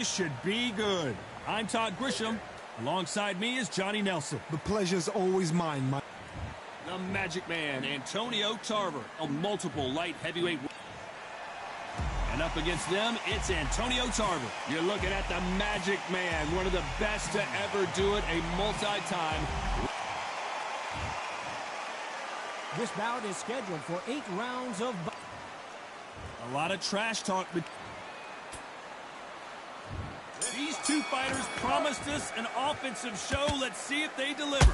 Should be good. I'm Todd Grisham. Alongside me is Johnny Nelson. The pleasure's always mine, Mike. The Magic Man, Antonio Tarver, a multiple light heavyweight. And up against them, it's Antonio Tarver. You're looking at the Magic Man, one of the best to ever do it, a multi-time. This bout is scheduled for 8 rounds of... A lot of trash talk. These two fighters promised us an offensive show. Let's see if they deliver.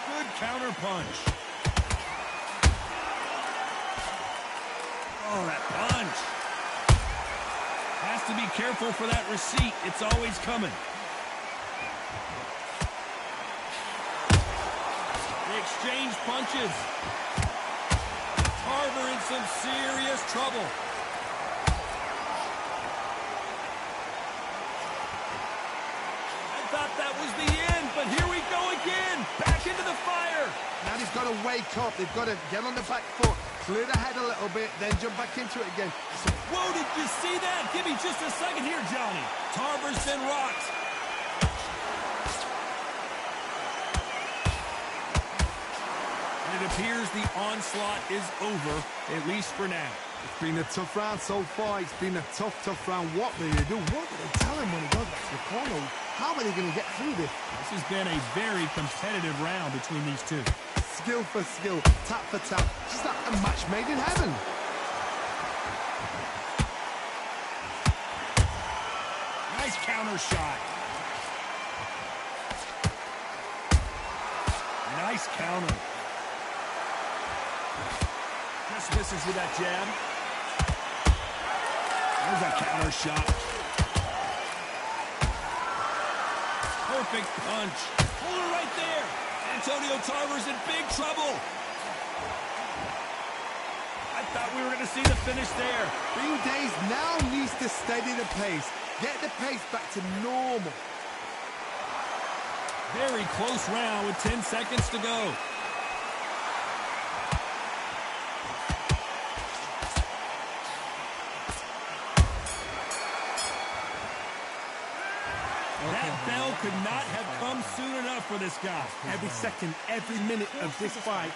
Good counter punch. Oh, that punch. Has to be careful for that receipt. It's always coming. They exchange punches. Tarver in some serious trouble. Thought that was the end, but here we go again. Back into the fire. Now he's got to wake up. They've got to get on the back foot, clear the head a little bit, then jump back into it again. Whoa, did you see that? Give me just a second here, Johnny. Tarver's been rocked. And it appears the onslaught is over, at least for now. It's been a tough round so far. It's been a tough round. What do they do? What do they tell him when he goes back to the corner? How are they going to get through this? This has been a very competitive round between these two. Skill for skill, tap for tap. Just like a match made in heaven. Nice counter shot. Nice counter. Just misses with that jab. There's a counter shot. Perfect punch. Hold her right there. Antonio Tarver's in big trouble. I thought we were going to see the finish there. Green Days now needs to steady the pace. Get the pace back to normal. Very close round with 10 seconds to go. That bell could not have come soon enough for this guy. Every second, every minute of this fight.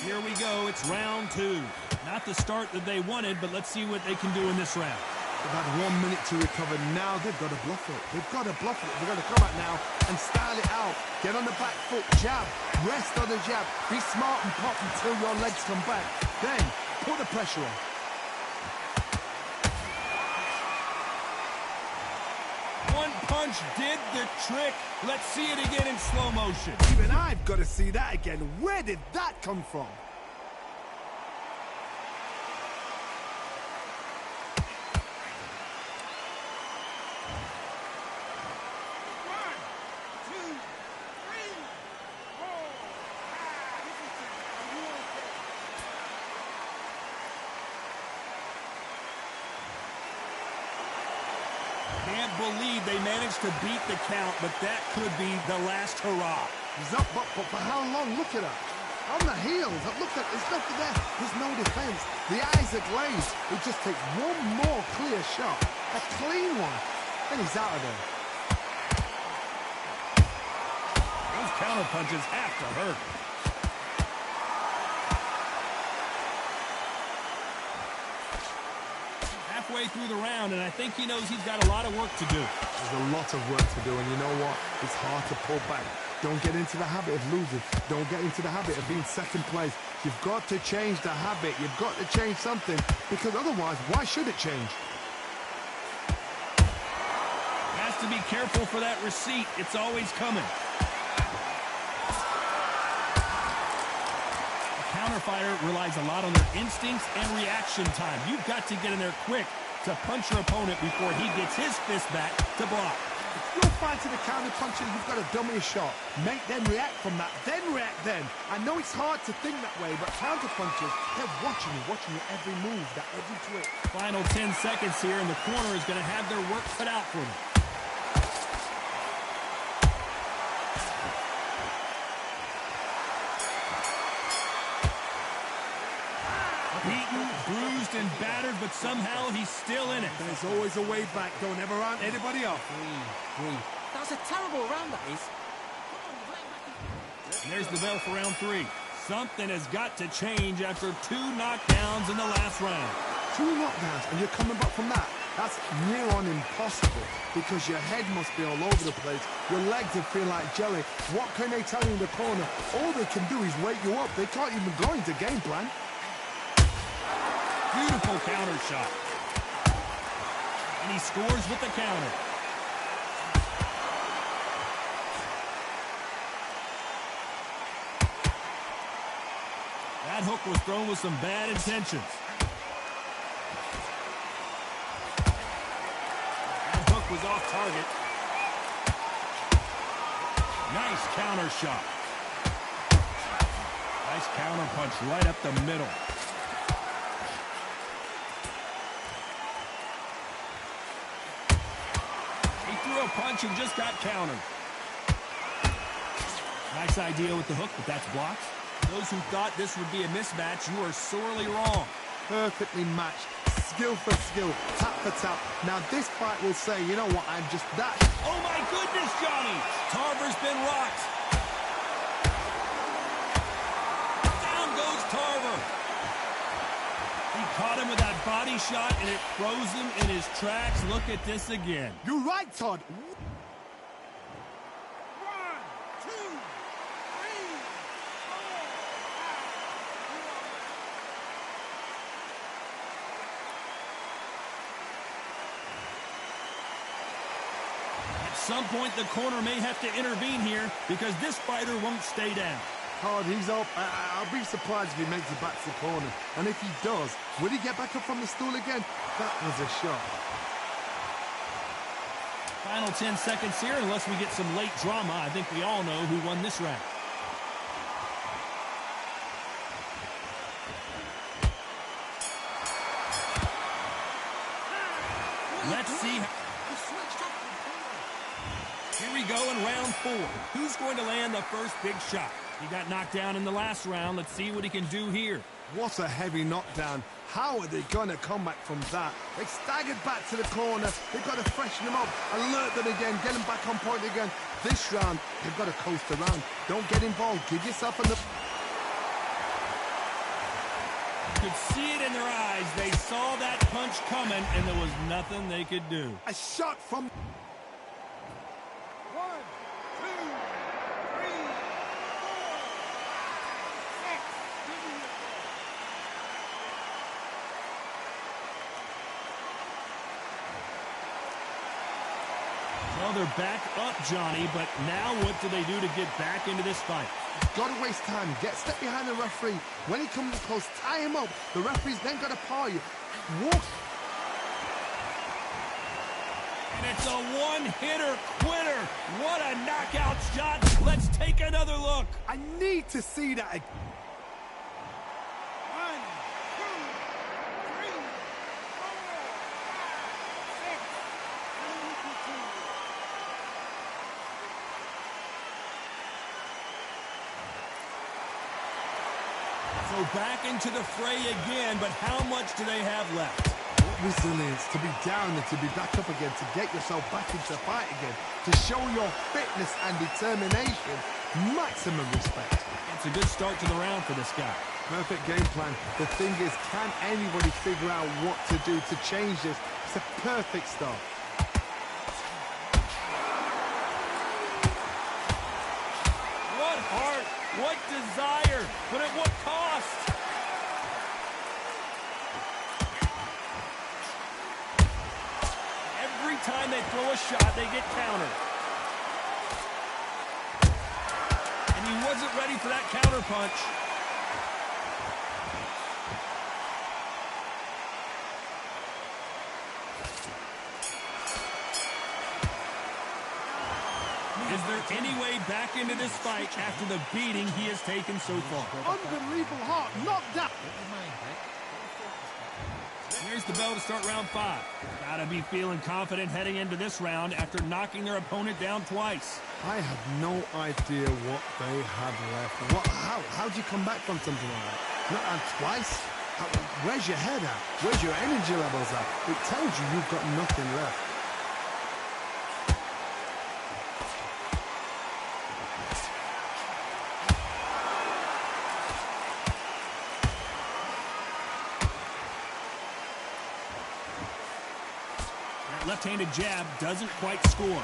Here we go. It's round 2. Not the start that they wanted, but let's see what they can do in this round. They've had 1 minute to recover. Now they've got to bluff it. They've got to bluff it. They've got to come out now and style it out. Get on the back foot, jab, rest on the jab. Be smart and pop until your legs come back. Then put the pressure on. One punch did the trick. Let's see it again in slow motion. Even I've got to see that again. Where did that come from? Can't believe they managed to beat the count, but that could be the last hurrah. He's up, but for how long? Look at her. On the heels. Look at there's nothing there. There's no defense. The eyes are glazed. It just takes one more clear shot. A clean one. Then he's out of there. Those counter punches have to hurt. Halfway through the round, and I think he knows he's got a lot of work to do. There's a lot of work to do, and you know what? It's hard to pull back. Don't get into the habit of losing. Don't get into the habit of being second place. You've got to change the habit. You've got to change something, because otherwise, why should it change? Has to be careful for that receipt. It's always coming. Counterfighter relies a lot on their instincts and reaction time. You've got to get in there quick to punch your opponent before he gets his fist back to block. If you're fighting a counter puncher, you've got to dummy a shot. Make them react from that, then react then. I know it's hard to think that way, but counter punchers, they're watching you every move, that every twitch. Final 10 seconds here, and the corner is going to have their work cut out for them. Beaten, bruised, and battered, but somehow he's still in it. There's always a way back. Don't ever round anybody off. That's a terrible round, that is. And there's the bell for round 3. Something has got to change after 2 knockdowns in the last round. 2 knockdowns, and you're coming back from that. That's near on impossible because your head must be all over the place. Your legs will feel like jelly. What can they tell you in the corner? All they can do is wake you up. They can't even go into game plan. Beautiful counter shot. And he scores with the counter. That hook was thrown with some bad intentions. Was off target. Nice counter shot. Nice counter punch right up the middle. He threw a punch and just got countered. Nice idea with the hook, but that's blocked. Those who thought this would be a mismatch, you are sorely wrong. Perfectly matched. Skill for skill, tap for tap. Now this fight will say, you know what, I'm just that. Oh my goodness, Johnny! Tarver's been rocked. Down goes Tarver. He caught him with that body shot, and it froze him in his tracks. Look at this again. You're right, Todd. At some point, the corner may have to intervene here because this fighter won't stay down. Todd, he's up. I'll be surprised if he makes it back to the corner. And if he does, will he get back up from the stool again? That was a shot. Final 10 seconds here, unless we get some late drama. I think we all know who won this round. Let's see. Here we go in round 4. Who's going to land the first big shot? He got knocked down in the last round. Let's see what he can do here. What a heavy knockdown. How are they going to come back from that? They staggered back to the corner. They've got to freshen them up, alert them again, get them back on point again. This round, they've got to coast around. Don't get involved. Give yourself in the... You could see it in their eyes. They saw that punch coming, and there was nothing they could do. A shot from... 1, 2, 3, 4, 6. Well, they're back up, Johnny, but now what do they do to get back into this fight? Got to waste time. Get step behind the referee. When he comes close, tie him up. The referee's then got to paw you. Walk. And it's a one-hitter quitter. What a knockout shot. Let's take another look. I need to see that again. 1, 2, 3, 4, 6. So back into the fray again, but how much do they have left? Resilience, to be down and to be back up again, to get yourself back into the fight again, to show your fitness and determination. Maximum respect. It's a good start to the round for this guy. Perfect game plan. The thing is, can anybody figure out what to do to change this? It's a perfect start. What heart, what desire, but at what cost? Every time they throw a shot, they get countered. And he wasn't ready for that counter punch. Is there any way back into this fight after the beating he has taken so far? Unbelievable heart, knocked out. Here's the bell to start round 5. Gotta be feeling confident heading into this round after knocking their opponent down twice. I have no idea what they have left. How'd you come back from something like that? Not twice? Where's your head at? Where's your energy levels at? It tells you you've got nothing left. That left-handed jab doesn't quite score.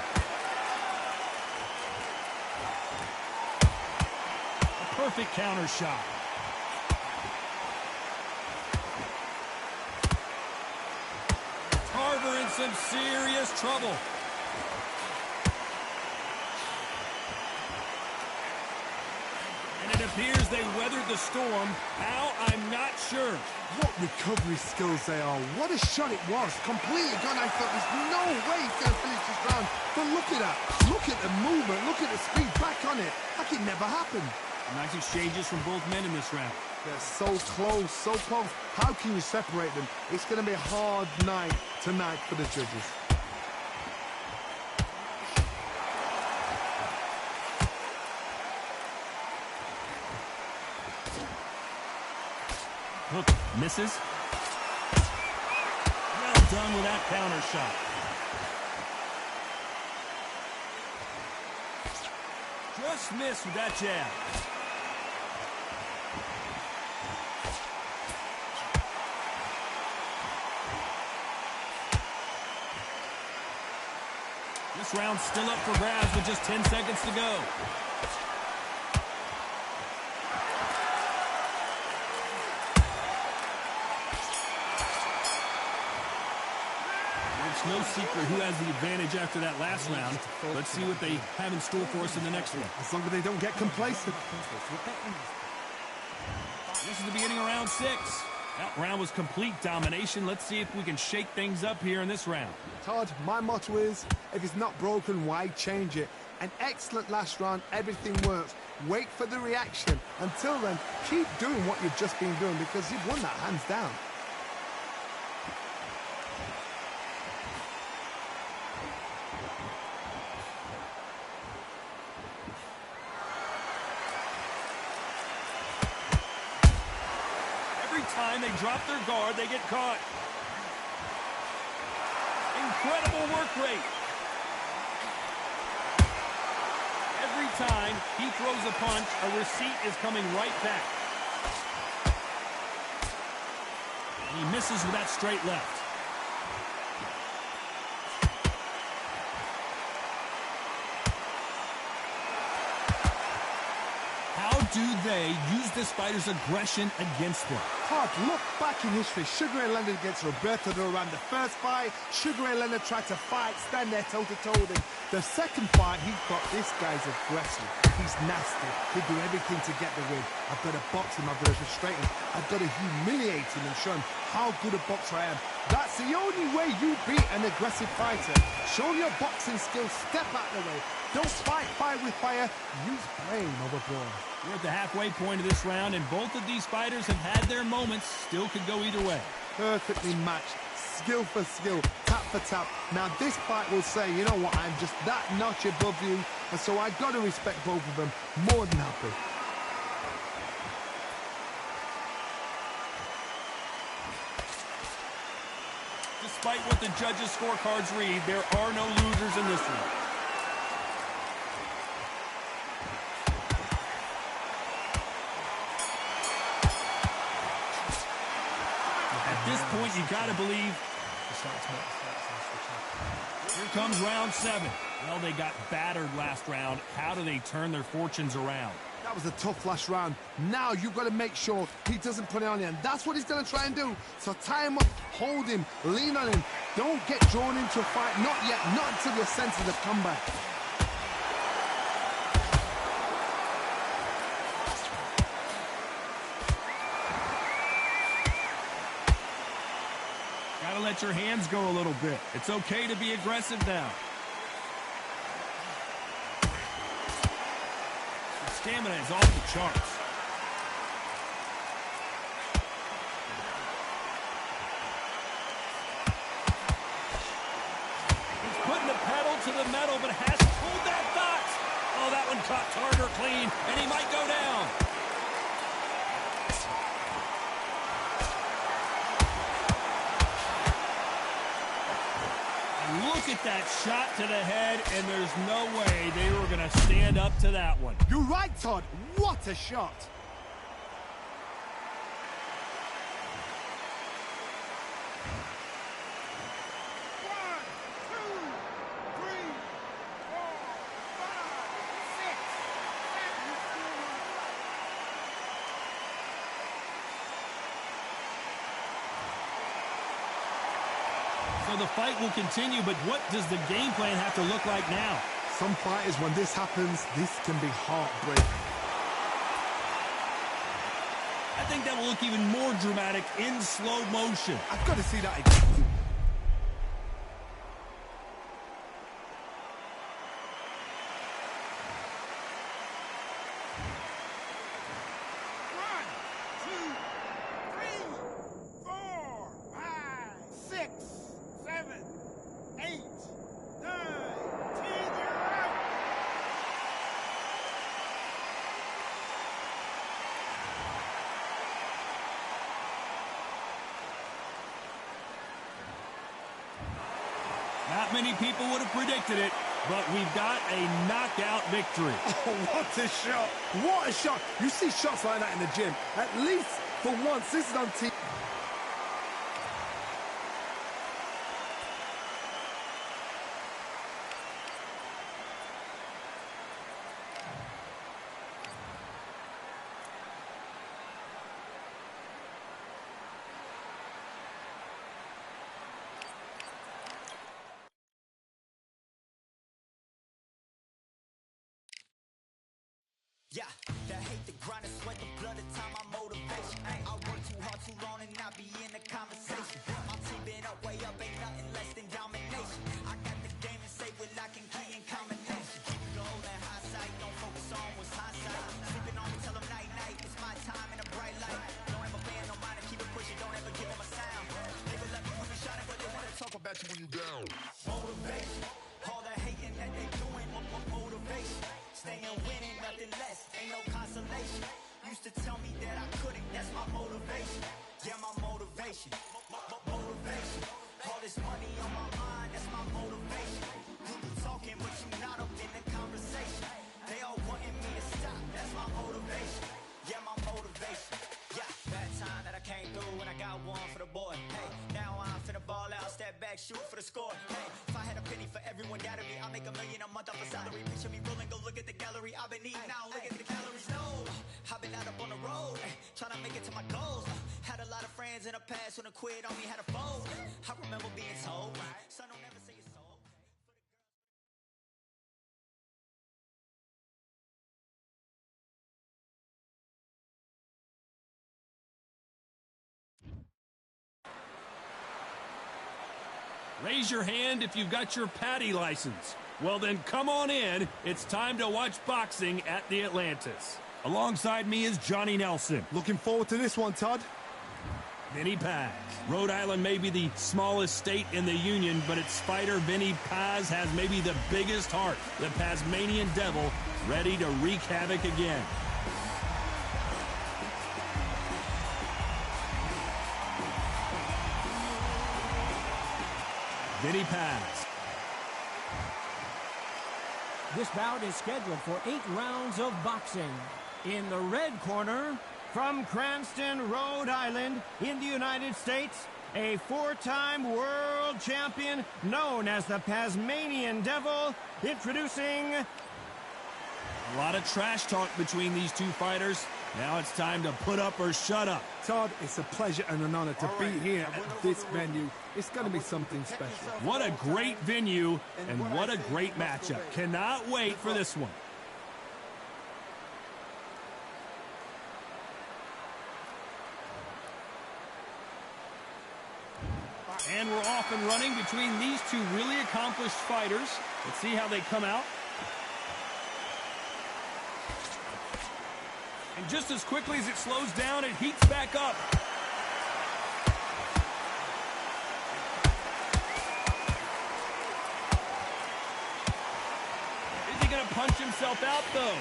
A perfect counter shot. Tarver in some serious trouble. And it appears they weathered the storm. How? I'm not sure. What recovery skills they are. What a shot it was. Completely gone. I thought there's no way he's going to finish this round. But look at that. Look at the movement. Look at the speed back on it. Like it never happened. Nice exchanges from both men in this round. They're so close, so close. How can you separate them? It's going to be a hard night tonight for the judges. Hook misses. Well done with that counter shot. Just missed with that jab. This round's still up for grabs with just 10 seconds to go. It's no secret who has the advantage after that last round. Let's see what they have in store for us in the next one. As long as they don't get complacent. This is the beginning of round 6. That round was complete domination. Let's see if we can shake things up here in this round. Todd, my motto is, if it's not broken, why change it? An excellent last round, everything works. Wait for the reaction. Until then, keep doing what you've just been doing because you've won that hands down. Every time they drop their guard, they get caught. Incredible work rate. Every time he throws a punch, a receipt is coming right back. And he misses with that straight left. How do they use this fighter's aggression against them? Todd, look back in history. Sugar Ray Leonard against Roberto Duran. The first fight, Sugar Ray Leonard tried to fight, stand there toe-to-toe with him. The second fight, he thought, this guy's aggressive. He's nasty. He'll do everything to get the win. I've got to box him. I've got to frustrate him. I've got to humiliate him and show him how good a boxer I am. That's the only way you beat an aggressive fighter. Show your boxing skills. Step out of the way. Don't fight fire with fire. Use brain over brawn. We're at the halfway point of this round, and both of these fighters have had their moments. Still could go either way. Perfectly matched. Skill for skill. Tap for tap. Now this fight will say, you know what, I'm just that notch above you. And so I've got to respect both of them. More than happy. Despite what the judges' scorecards read, there are no losers in this one. At this point, you got to believe. Here comes round 7. Well, they got battered last round. How do they turn their fortunes around? That was a tough last round. Now you've got to make sure he doesn't put it on you. And that's what he's going to try and do. So tie him up, hold him, lean on him. Don't get drawn into a fight. Not yet. Not until your senses have come back. Got to let your hands go a little bit. It's okay to be aggressive now. Stamina is off the charts. He's putting the pedal to the metal, but has pulled that dot. Oh, that one caught Tarver clean, and he might go down. Look at that shot to the head, and there's no way they were going to stand up to that one. You're right, Todd. What a shot. So the fight will continue, but what does the game plan have to look like now? Some fighters, when this happens, this can be heartbreaking. I think that will look even more dramatic in slow motion. I've got to see that again. Not many people would have predicted it, but we've got a knockout victory. Oh, what a shot. What a shot. You see shots like that in the gym. At least for once, this is on TV. Yeah, the hate, the grind, the sweat, the blood, the time, my motivation. I work too hard, too long, and not be in the conversation. My team been up, way up, ain't nothing less than domination. I got the game and say with lock and key and combination. Keep it gold and high sight, don't focus on what's hindsight. Sleeping on me, tell them night, night, it's my time in a bright light. Don't ever band, no mind, keep it pushing, don't ever give them a sound. They will let me when you shining, but they wanna talk about you when you down. Motivation, all the hating that they doing, motivation. Staying winning, nothing less, ain't no consolation. Used to tell me that I couldn't, that's my motivation. Yeah, my motivation, motivation. All this money on my mind, that's my motivation. You be talking, but you not up in the conversation. They all wanting me to stop, that's my motivation. Yeah, my motivation. Yeah, bad time that I came through when I got one for the boy. Hey, now I'm finna ball out, step back, shoot for the score. Hey, if I had a penny for everyone doubting me, I'll make $1 million a month off a salary. Picture me rolling, go look at the gallery. I've been eating now, look at the calories. No, I've been out up on the road, trying to make it to my goals. Had a lot of friends in the past when I quit on me, had a fold. I remember being told, son, don't ever say it's sold. Raise your hand if you've got your Patty license. Well, then come on in. It's time to watch boxing at the Atlantis. Alongside me is Johnny Nelson. Looking forward to this one, Todd. Vinny Paz. Rhode Island may be the smallest state in the Union, but its fighter, Vinny Paz, has maybe the biggest heart. The Tasmanian Devil, ready to wreak havoc again. Vinny Paz. This bout is scheduled for 8 rounds of boxing. In the red corner, from Cranston, Rhode Island, in the United States, a 4-time world champion known as the Tasmanian Devil, introducing... A lot of trash talk between these two fighters. Now it's time to put up or shut up. Todd, it's a pleasure and an honor to be here at this venue. It's going to be something special. What a great venue, and what a great matchup. Cannot wait for this one. And we're off and running between these two really accomplished fighters. Let's see how they come out. And just as quickly as it slows down, it heats back up. Is he going to punch himself out, though?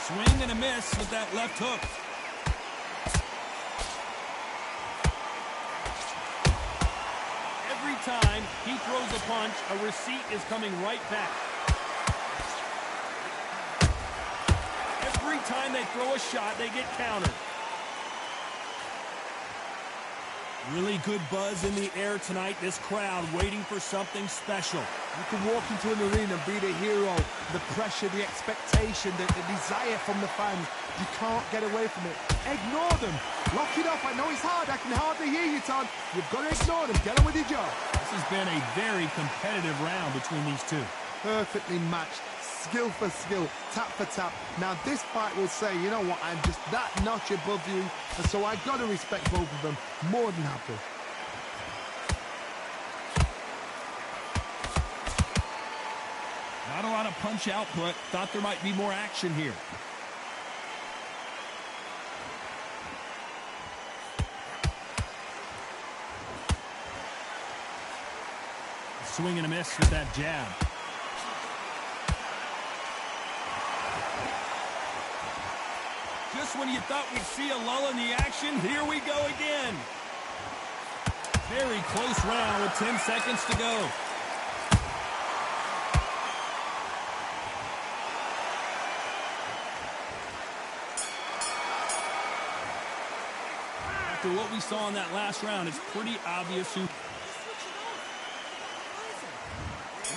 Swing and a miss with that left hook. time he throws a punch, a receipt is coming right back. Every time they throw a shot, they get countered. Really good buzz in the air tonight. This crowd waiting for something special. You can walk into an arena and be the hero. The pressure, the expectation, the desire from the fans. You can't get away from it. Ignore them. Lock it up. I know it's hard. I can hardly hear you, Todd. You've got to ignore them. Get on with your job. This has been a very competitive round between these two. Perfectly matched. Skill for skill, tap for tap. Now this fight will say, you know what, I'm just that notch above you, and so I got to respect both of them. More than happy. Not a lot of punch output. Thought there might be more action here. Swing and a miss with that jab. Just when you thought we'd see a lull in the action, here we go again. Very close round with 10 seconds to go. After what we saw in that last round, it's pretty obvious who... And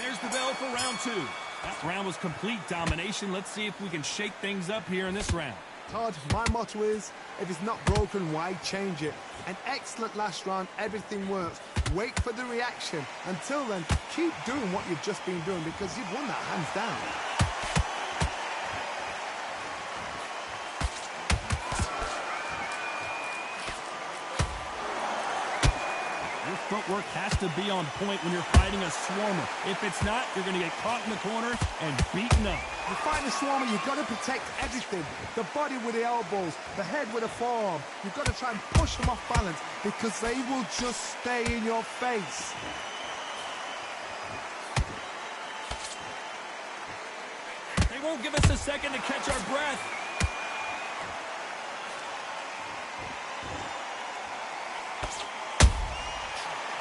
there's the bell for round two. That round was complete domination. Let's see if we can shake things up here in this round. Todd, my motto is, if it's not broken, why change it? An excellent last round, everything works. Wait for the reaction. Until then, keep doing what you've just been doing because you've won that hands down. Your footwork has to be on point when you're fighting a swarmer. If it's not, you're going to get caught in the corner and beaten up. You're fighting a swarmer, you've got to protect everything. The body with the elbows, the head with the forearm. You've got to try and push them off balance because they will just stay in your face. They won't give us a second to catch our breath.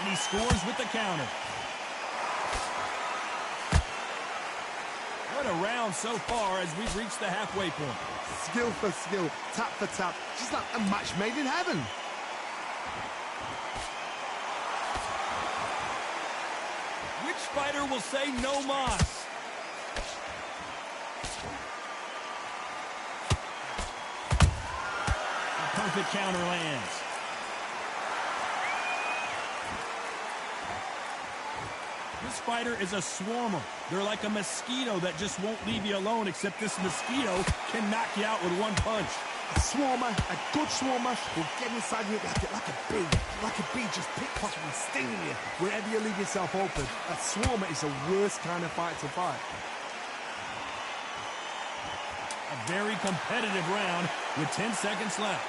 And he scores with the counter. What a round so far as we've reached the halfway point. Skill for skill, tap for tap. Just like a match made in heaven. Which fighter will say no mas? A perfect counter lands. This fighter is a swarmer. They're like a mosquito that just won't leave you alone, except this mosquito can knock you out with one punch. A swarmer, a good swarmer, will get inside you like a bee. Like a bee just pickpocketing, stinging you wherever you leave yourself open. A swarmer is the worst kind of fight to fight. A very competitive round with 10 seconds left.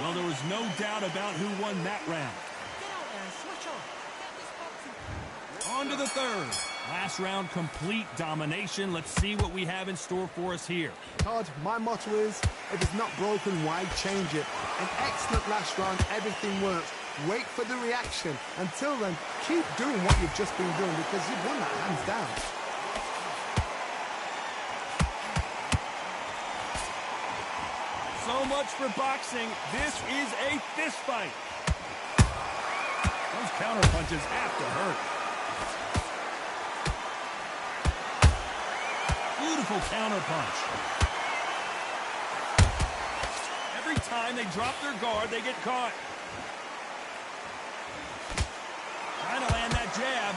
Well, there was no doubt about who won that round. On to the third. Last round, complete domination. Let's see what we have in store for us here. Todd, my motto is, if it's not broken, why change it? An excellent last round, everything works. Wait for the reaction. Until then, keep doing what you've just been doing because you've won that hands down. So much for boxing. This is a fist fight. Those counter punches have to hurt. Beautiful counter punch. Every time they drop their guard, they get caught. Trying to land that jab.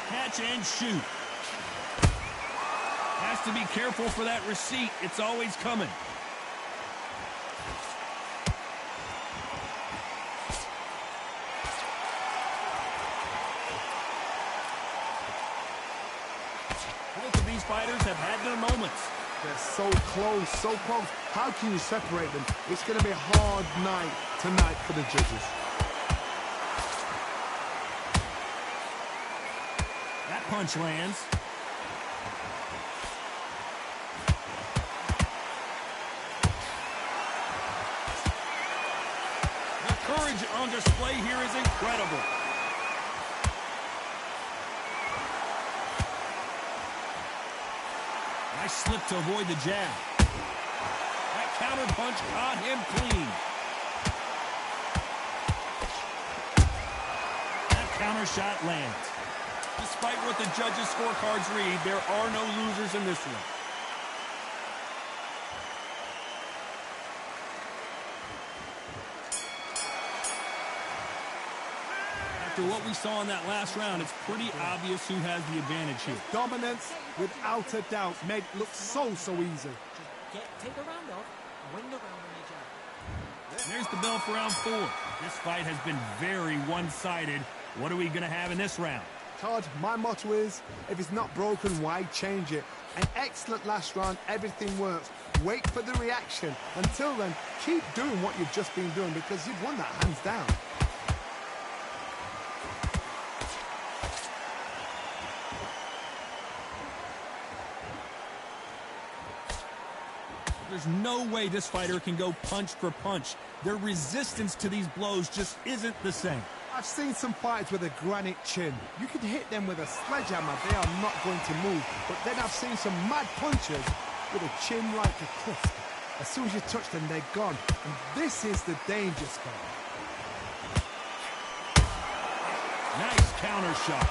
Catch and shoot. Has to be careful for that receipt. It's always coming. Both of these fighters have had their moments. They're so close, so close. How can you separate them? It's going to be a hard night tonight for the judges. punch lands. The courage on display here is incredible. Nice slip to avoid the jab. That counter punch caught him clean. That counter shot lands. Despite what the judges' scorecards read, there are no losers in this one. After what we saw in that last round, it's pretty obvious who has the advantage here. Dominance, without a doubt, made it look so easy. Take the round off, win the round on your jab. There's the bell for round 4. This fight has been very one-sided. What are we going to have in this round? Todd, my motto is, if it's not broken, why change it? An excellent last round, everything works. Wait for the reaction. Until then, keep doing what you've just been doing because you've won that hands down. There's no way this fighter can go punch for punch. Their resistance to these blows just isn't the same. I've seen some fighters with a granite chin. You can hit them with a sledgehammer, they are not going to move. But then I've seen some mad punchers with a chin like a crisp. As soon as you touch them, they're gone. And this is the danger spot. Nice counter shot.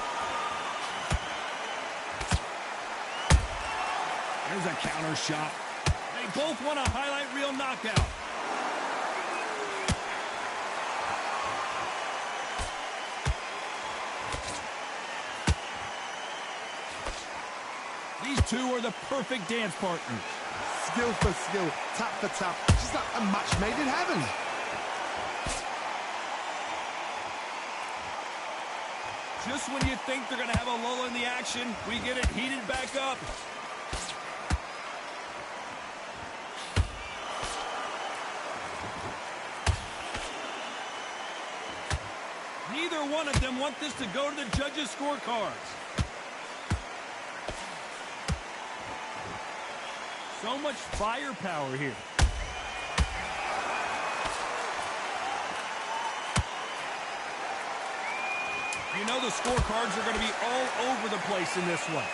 There's a counter shot. They both want a highlight reel knockout. These two are the perfect dance partners. Skill for skill, tap for tap, just like a match made in heaven. Just when you think they're going to have a lull in the action, we get it heated back up. Neither one of them want this to go to the judges' scorecards. So much firepower here. You know the scorecards are going to be all over the place in this one.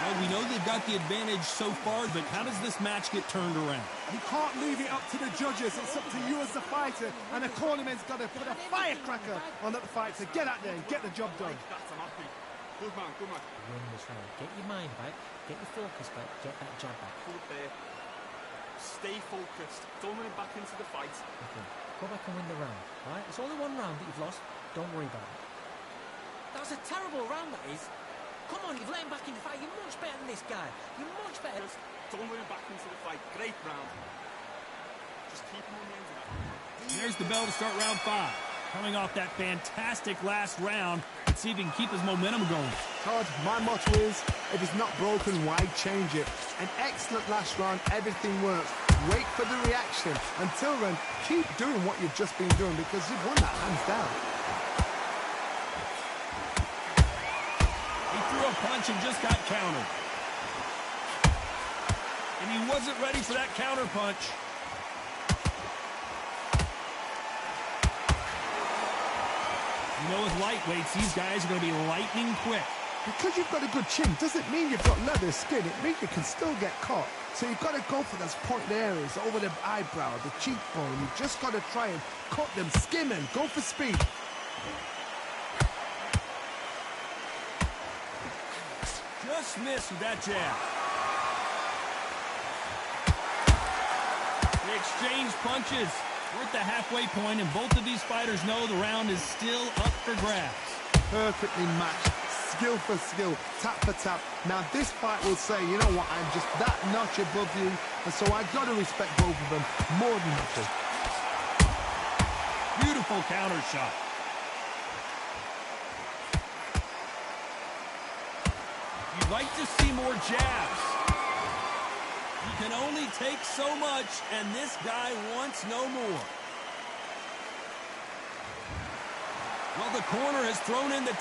Well, we know they've got the advantage so far, but how does this match get turned around? You can't leave it up to the judges. It's up to you as the fighter. And the cornerman's got to put a firecracker on that fight to get out there and get the job done. Good man, good man. Win this round. Get your mind back, get your focus back, get that jab back. Good there. Stay focused. Don't run back into the fight. Okay, go back and win the round, right? It's only one round that you've lost. Don't worry about it. That was a terrible round, that is. Come on, you've let him back in the fight. You're much better than this guy. You're much better. Don't run back into the fight. Great round. Just keep him on the end of that. There's the bell to start round 5. Coming off that fantastic last round, let's see if he can keep his momentum going. Todd, my motto is, if it's not broken, why change it? An excellent last round, everything works. Wait for the reaction. Until then, keep doing what you've just been doing because you've won that hands down. He threw a punch and just got countered. And he wasn't ready for that counter punch. You know, with lightweights, these guys are going to be lightning quick. Because you've got a good chin doesn't mean you've got leather skin. It means you can still get caught. So you've got to go for those pointed areas over the eyebrow, the cheekbone. You've just got to try and cut them, skim them, go for speed. Just missed with that jab. They exchange punches. We're at the halfway point, and both of these fighters know the round is still up for grabs. Perfectly matched, skill for skill, tap for tap. Now this fight will say, you know what, I'm just that notch above you, and so I've got to respect both of them more than happy. Beautiful counter shot. You'd like to see more jabs. You can only take so much, and this guy wants no more. Well, the corner has thrown in the...